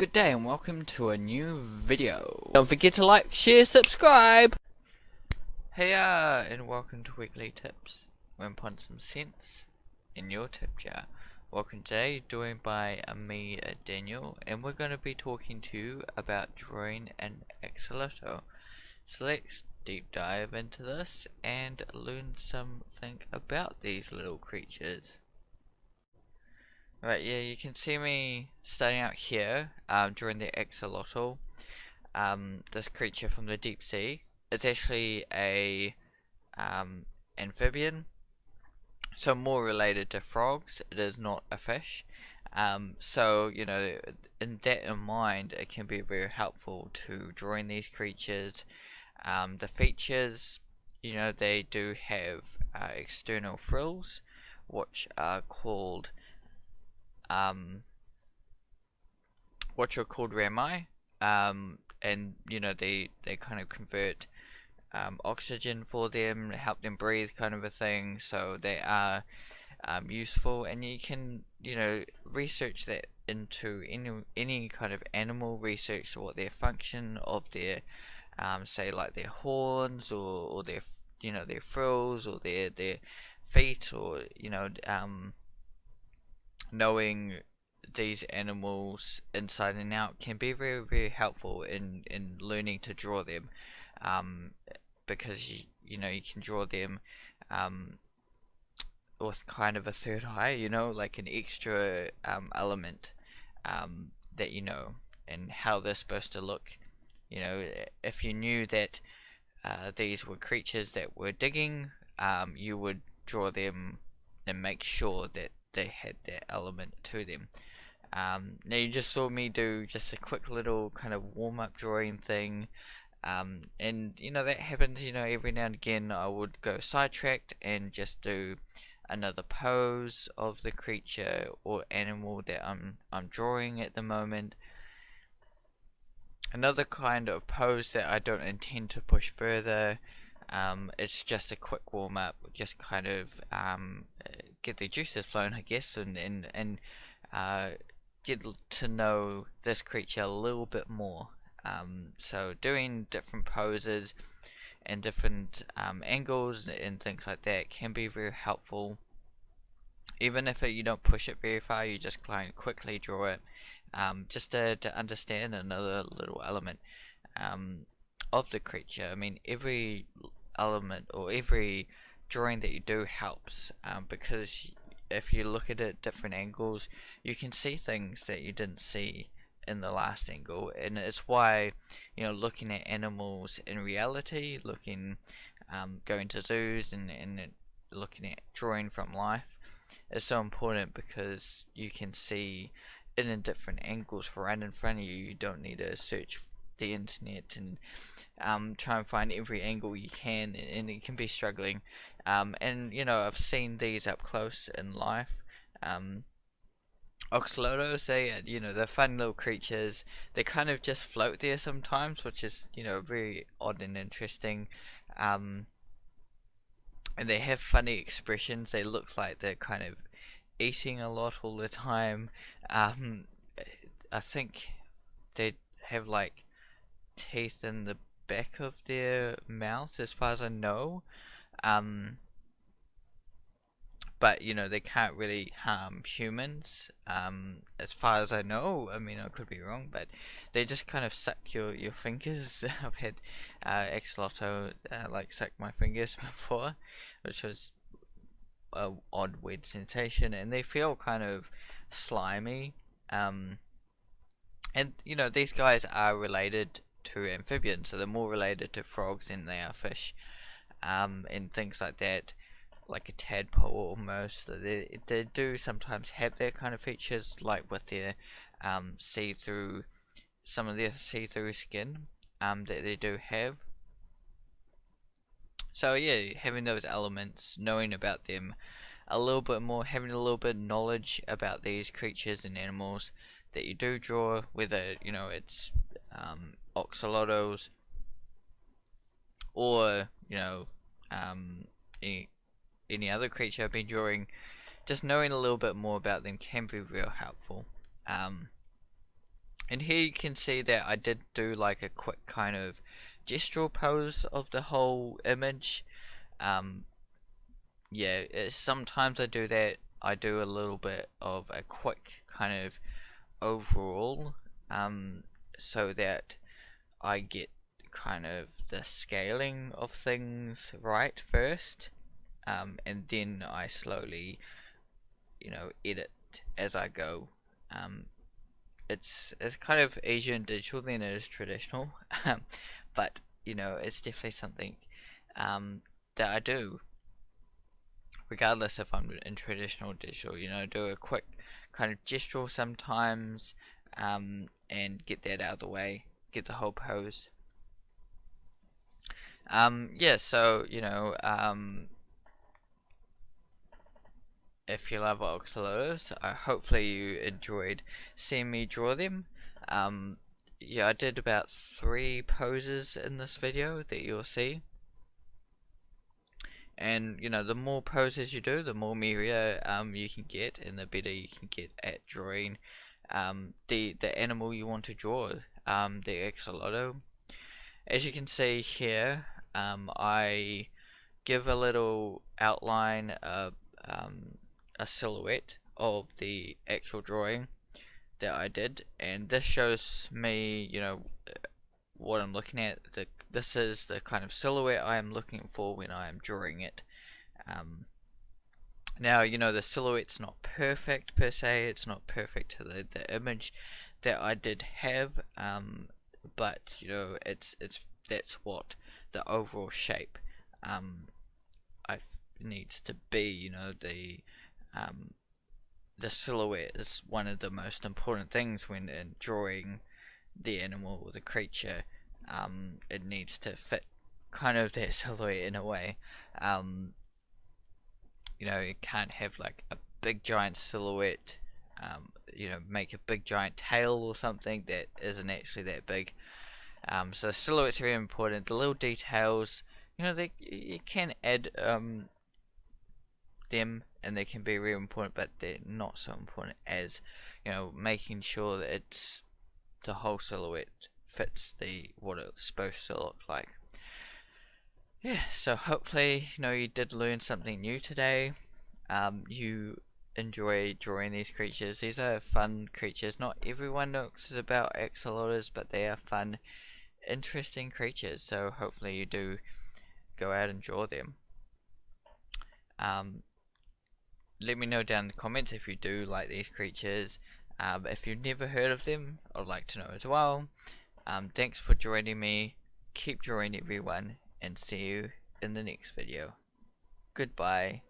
Good day and welcome to a new video. Don't forget to like, share, subscribe! Heya and welcome to Weekly Tips. We're upon some sense in your tip jar. Welcome today, joined by me, Daniel, and we're going to be talking to you about drawing an axolotl. So let's deep dive into this and learn something about these little creatures. Right, yeah, you can see me starting out here, drawing the axolotl. This creature from the deep sea. It's actually a amphibian, so more related to frogs. It is not a fish. So you know, in that in mind, it can be very helpful to drawing these creatures. The features, you know, they do have external frills, which are called rami. And you know, they kind of convert oxygen for them, help them breathe, kind of a thing. So they are useful, and you can, you know, research that into any kind of animal, research what their function of their say like their horns, or their, you know, their frills, or their feet, or you know, knowing these animals inside and out can be very helpful in learning to draw them, um, because you know, you can draw them with kind of a third eye, you know, like an extra element that you know, and how they're supposed to look. You know, if you knew that these were creatures that were digging, you would draw them and make sure that they had that element to them. Now you just saw me do just a quick little kind of warm-up drawing thing, and you know, that happens, you know, every now and again. I would go sidetracked and just do another pose of the creature or animal that I'm drawing at the moment. Another kind of pose that I don't intend to push further. It's just a quick warm up, just kind of get the juices flowing, I guess, and get to know this creature a little bit more. So doing different poses and different angles and things like that can be very helpful. Even if you don't push it very far, you just kind of quickly draw it, just to understand another little element of the creature. I mean, every element or every drawing that you do helps, because if you look at it at different angles, you can see things that you didn't see in the last angle. And it's why, you know, looking at animals in reality, going to zoos, and looking at drawing from life is so important, because you can see it in different angles right in front of you. You don't need to search the internet and try and find every angle you can, and it can be struggling. And you know, I've seen these up close in life. Oxalotls, you know, they're fun little creatures. They kind of just float there sometimes, which is, you know, very odd and interesting. And they have funny expressions. They look like they're kind of eating a lot all the time. Um, I think they have like teeth in the back of their mouth, as far as I know. Um, but you know, they can't really harm humans, as far as I know. I mean, I could be wrong, but they just kind of suck your fingers. I've had axolotl like suck my fingers before, which was a odd weird sensation, and they feel kind of slimy. And you know, these guys are related to amphibians, so they're more related to frogs than they are fish, and things like that, like a tadpole almost. They do sometimes have their kind of features, like with their see-through, some of their see-through skin that they do have. So yeah, having those elements, knowing about them a little bit more, having a little bit of knowledge about these creatures and animals that you do draw, whether, you know, it's oxalotls, or you know, any other creature I've been drawing, just knowing a little bit more about them can be real helpful. And here you can see that I did do like a quick kind of gestural pose of the whole image. Um, yeah, sometimes I do that. I do a little bit of a quick kind of overall, um, so that I get kind of the scaling of things right first, and then I slowly, edit as I go. Um, it's kind of Asian digital than it is traditional, but it's definitely something um, that I do, regardless if I'm in traditional or digital. Do a quick kind of gestural sometimes, and get that out of the way, get the whole pose. Yeah, so if you love axolotls, hopefully you enjoyed seeing me draw them. Yeah, I did about 3 poses in this video that you'll see. And the more poses you do, the more merrier you can get, and the better you can get at drawing the animal you want to draw, the axolotl. As you can see here, I give a little outline, a silhouette of the actual drawing that I did, and this shows me, what I'm looking at. This is the kind of silhouette I am looking for when I am drawing it. Um, Now, the silhouette's not perfect per se. It's not perfect to the image that I did have, but it's that's what the overall shape um, I needs to be. Um, the silhouette is one of the most important things when in drawing the animal or the creature. It needs to fit kind of that silhouette in a way. Um, you can't have like a big giant silhouette. Make a big giant tail or something that isn't actually that big. So the silhouette's very important. The little details, you can add them, and they can be really important, but they're not so important as making sure that the whole silhouette fits the what it's supposed to look like. Yeah, so hopefully you did learn something new today. You enjoy drawing these creatures. These are fun creatures. Not everyone knows about axolotls, but they are fun, interesting creatures. So hopefully you do go out and draw them. Um, Let me know down in the comments if you do like these creatures. If you've never heard of them, I'd like to know as well. Thanks for joining me. Keep drawing, everyone, and see you in the next video. Goodbye.